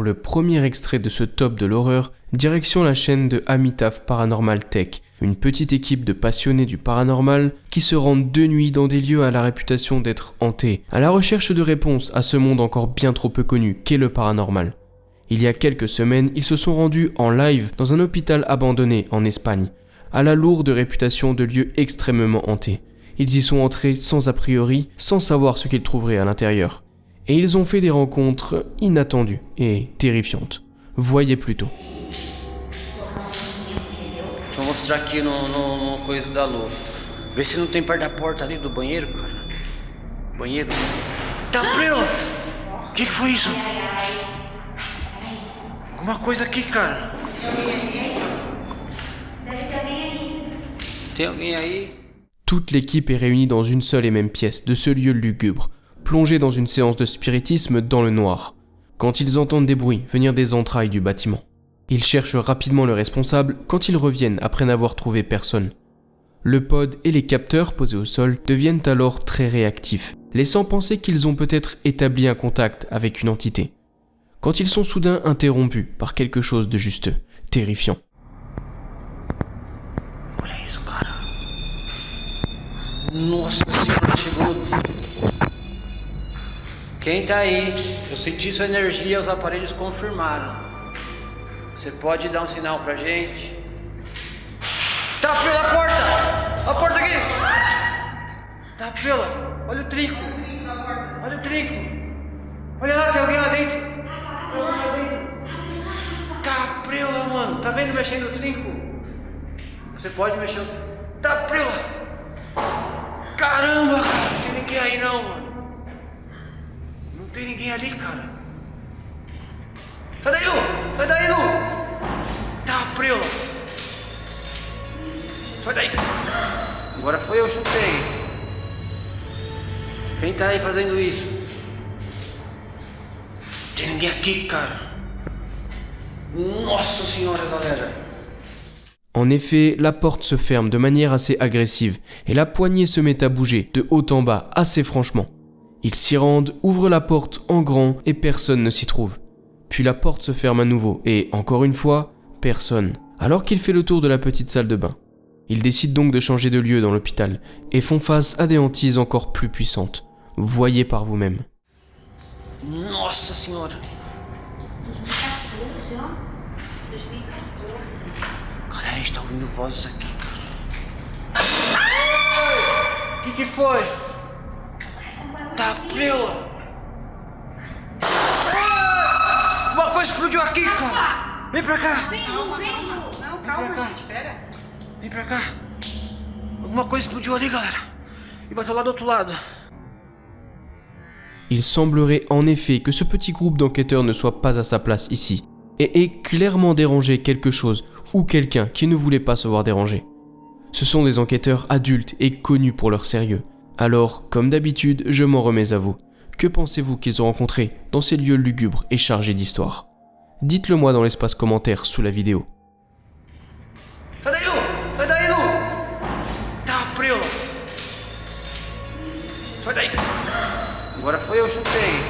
le premier extrait de ce top de l'horreur, direction la chaîne de Amityville Paranormal Tech, une petite équipe de passionnés du paranormal qui se rendent de nuit dans des lieux à la réputation d'être hantés, à la recherche de réponses à ce monde encore bien trop peu connu qu'est le paranormal. Il y a quelques semaines, ils se sont rendus en live dans un hôpital abandonné en Espagne, à la lourde réputation de lieux extrêmement hantés. Ils y sont entrés sans a priori, sans savoir ce qu'ils trouveraient à l'intérieur. Et ils ont fait des rencontres inattendues et terrifiantes. Voyez plutôt. Deixa eu mostrar aqui no coisa da luz. Vê se não tem perto da porta ali do banheiro, cara. Banheiro. Tá preso! Que foi isso? Alguma coisa aqui, cara. Tem alguém aí? Toute l'équipe est réunie dans une seule et même pièce de ce lieu lugubre, plongée dans une séance de spiritisme dans le noir, quand ils entendent des bruits venir des entrailles du bâtiment. Ils cherchent rapidement le responsable quand ils reviennent après n'avoir trouvé personne. Le pod et les capteurs posés au sol deviennent alors très réactifs, laissant penser qu'ils ont peut-être établi un contact avec une entité. Quand ils sont soudain interrompus par quelque chose de juste terrifiant. Olha isso, cara. Nossa senhora, chegou. Quem tá aí? Eu senti sua energia, os aparelhos confirmaram. Você pode dar um sinal pra gente? Tá pela porta! A porta aqui! Tá pela! Olha o trinco! Olha o trinco! Olha lá, tem alguém lá dentro! Caprila, mano! Tá vendo mexendo o trinco? Você pode mexer o trinco? Tá prila! Caramba, cara! Não tem ninguém aí não, mano! Não tem ninguém ali, cara! Sai daí, Lu! Sai daí, Lu! Tá prila! Sai daí! Agora foi eu chutei! Quem tá aí fazendo isso? Tem ninguém aqui, cara! Nossa senhora, galera! En effet, la porte se ferme de manière assez agressive et la poignée se met à bouger de haut en bas assez franchement. Ils s'y rendent, ouvrent la porte en grand et personne ne s'y trouve. Puis la porte se ferme à nouveau et, encore une fois, personne. Alors qu'il fait le tour de la petite salle de bain. Ils décident donc de changer de lieu dans l'hôpital et font face à des hantises encore plus puissantes. Voyez par vous-même. Nossa senhora! Cara, a gente tá ouvindo vozes aqui, cara. O que foi? Tá prela! Uma coisa explodiu aqui, cara! Vem pra cá! Não, calma, gente, pera. Vem pra cá! Alguma coisa explodiu ali, galera! E bateu lá do outro lado. Il semblerait en effet que ce petit groupe d'enquêteurs ne soit pas à sa place ici, et ait clairement dérangé quelque chose ou quelqu'un qui ne voulait pas se voir déranger. Ce sont des enquêteurs adultes et connus pour leur sérieux. Alors, comme d'habitude, je m'en remets à vous. Que pensez-vous qu'ils ont rencontré dans ces lieux lugubres et chargés d'histoire? Dites-le moi dans l'espace commentaire sous la vidéo. Sai daí, Lu! Sai daí, Lu! Tá prela! Sai daí! Agora foi eu chutei.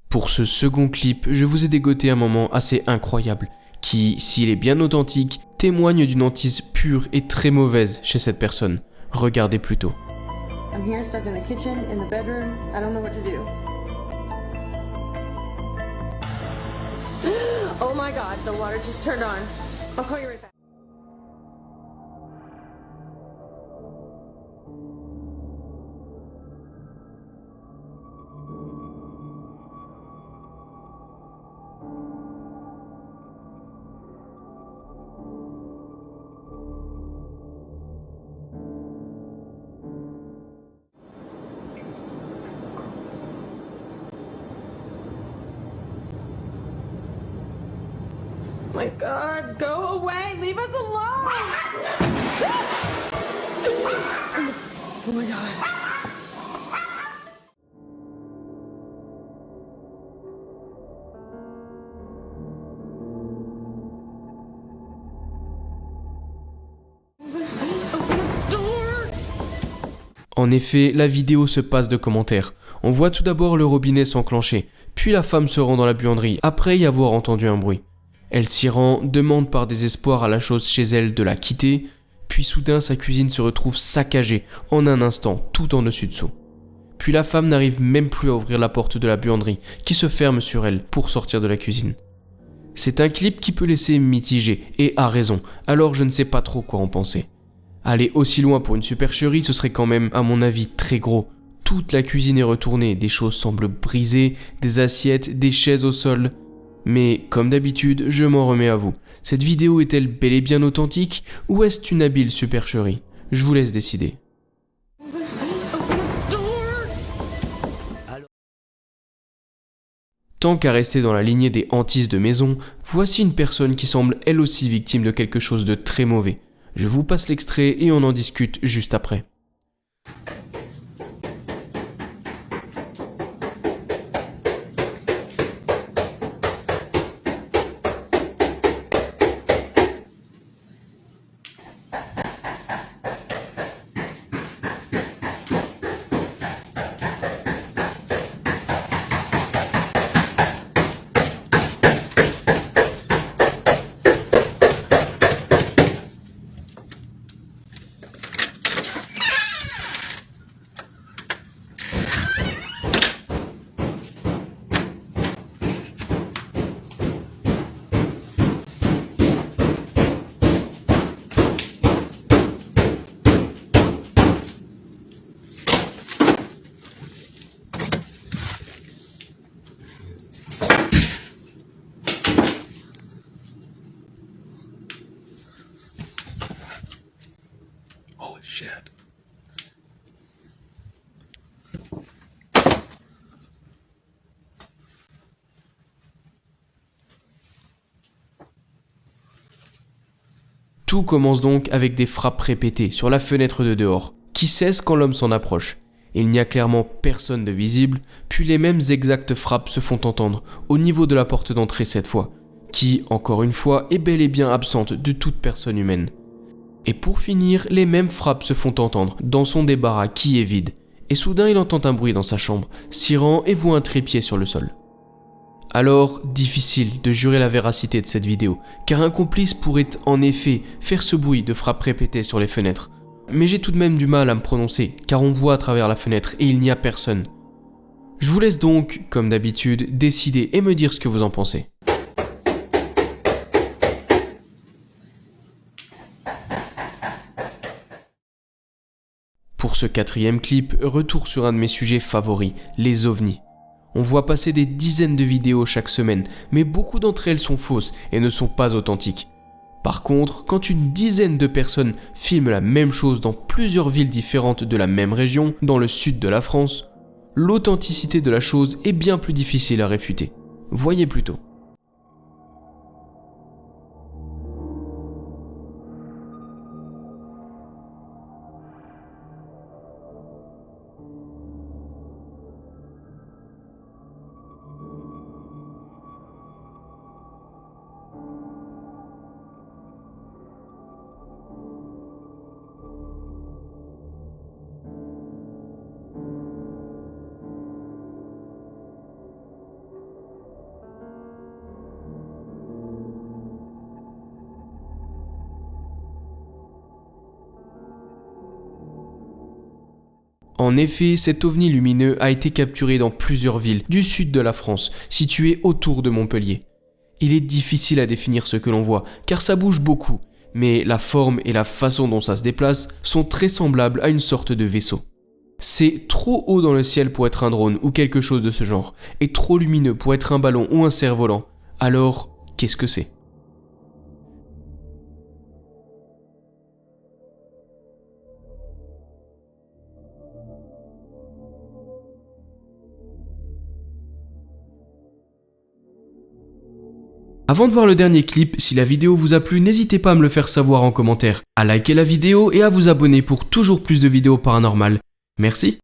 Pour ce second clip, je vous ai dégoté un moment assez incroyable, qui, s'il est bien authentique, témoigne d'une hantise pure et très mauvaise chez cette personne. Regardez plutôt. I'm here stuck in the kitchen, in the bedroom. I don't know what to do. Oh my god, the water just turned on. I'll call you right back. My god, go away! Leave us alone! Oh my god. En effet, la vidéo se passe de commentaires. On voit tout d'abord le robinet s'enclencher, puis la femme se rend dans la buanderie après y avoir entendu un bruit. Elle s'y rend, demande par désespoir à la chose chez elle de la quitter, puis soudain sa cuisine se retrouve saccagée en un instant, tout en dessus-dessous. Puis la femme n'arrive même plus à ouvrir la porte de la buanderie qui se ferme sur elle pour sortir de la cuisine. C'est un clip qui peut laisser mitigé, et à raison, alors je ne sais pas trop quoi en penser. Aller aussi loin pour une supercherie, ce serait quand même, à mon avis, très gros. Toute la cuisine est retournée, des choses semblent brisées, des assiettes, des chaises au sol. Mais, comme d'habitude, je m'en remets à vous. Cette vidéo est-elle bel et bien authentique, ou est-ce une habile supercherie? Je vous laisse décider. Tant qu'à rester dans la lignée des hantises de maison, voici une personne qui semble elle aussi victime de quelque chose de très mauvais. Je vous passe l'extrait et on en discute juste après. Shit. Tout commence donc avec des frappes répétées sur la fenêtre de dehors, qui cessent quand l'homme s'en approche. Il n'y a clairement personne de visible, puis les mêmes exactes frappes se font entendre au niveau de la porte d'entrée cette fois, qui, encore une fois, est bel et bien absente de toute personne humaine. Et pour finir, les mêmes frappes se font entendre dans son débarras qui est vide, et soudain il entend un bruit dans sa chambre, s'y rend et voit un trépied sur le sol. Alors, difficile de jurer la véracité de cette vidéo, car un complice pourrait en effet faire ce bruit de frappes répétées sur les fenêtres. Mais j'ai tout de même du mal à me prononcer, car on voit à travers la fenêtre et il n'y a personne. Je vous laisse donc, comme d'habitude, décider et me dire ce que vous en pensez. Pour ce 4e clip, retour sur un de mes sujets favoris, les ovnis. On voit passer des dizaines de vidéos chaque semaine, mais beaucoup d'entre elles sont fausses et ne sont pas authentiques. Par contre, quand une dizaine de personnes filment la même chose dans plusieurs villes différentes de la même région, dans le sud de la France, l'authenticité de la chose est bien plus difficile à réfuter. Voyez plutôt. En effet, cet ovni lumineux a été capturé dans plusieurs villes du sud de la France, situées autour de Montpellier. Il est difficile à définir ce que l'on voit, car ça bouge beaucoup, mais la forme et la façon dont ça se déplace sont très semblables à une sorte de vaisseau. C'est trop haut dans le ciel pour être un drone ou quelque chose de ce genre, et trop lumineux pour être un ballon ou un cerf-volant. Alors, qu'est-ce que c'est ? Avant de voir le dernier clip, si la vidéo vous a plu, n'hésitez pas à me le faire savoir en commentaire, à liker la vidéo et à vous abonner pour toujours plus de vidéos paranormales. Merci.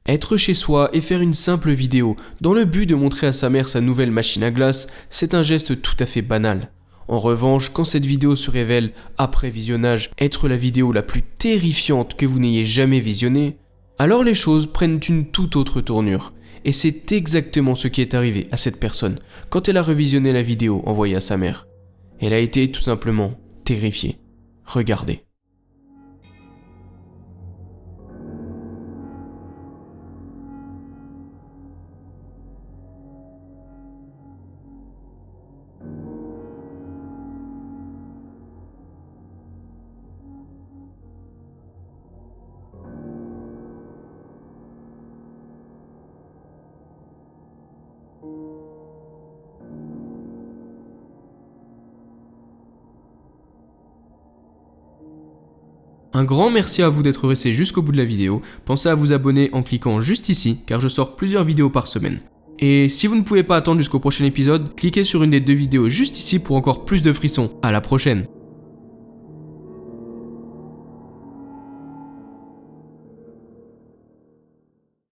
Être chez soi et faire une simple vidéo dans le but de montrer à sa mère sa nouvelle machine à glace, c'est un geste tout à fait banal. En revanche, quand cette vidéo se révèle, après visionnage, être la vidéo la plus terrifiante que vous n'ayez jamais visionnée, Alors les choses prennent une toute autre tournure. Et c'est exactement ce qui est arrivé à cette personne quand elle a revisionné la vidéo envoyée à sa mère. Elle a été tout simplement terrifiée. Regardez. Un grand merci à vous d'être resté jusqu'au bout de la vidéo. Pensez à vous abonner en cliquant juste ici, car je sors plusieurs vidéos par semaine. Et si vous ne pouvez pas attendre jusqu'au prochain épisode, cliquez sur une des 2 vidéos juste ici pour encore plus de frissons. À la prochaine!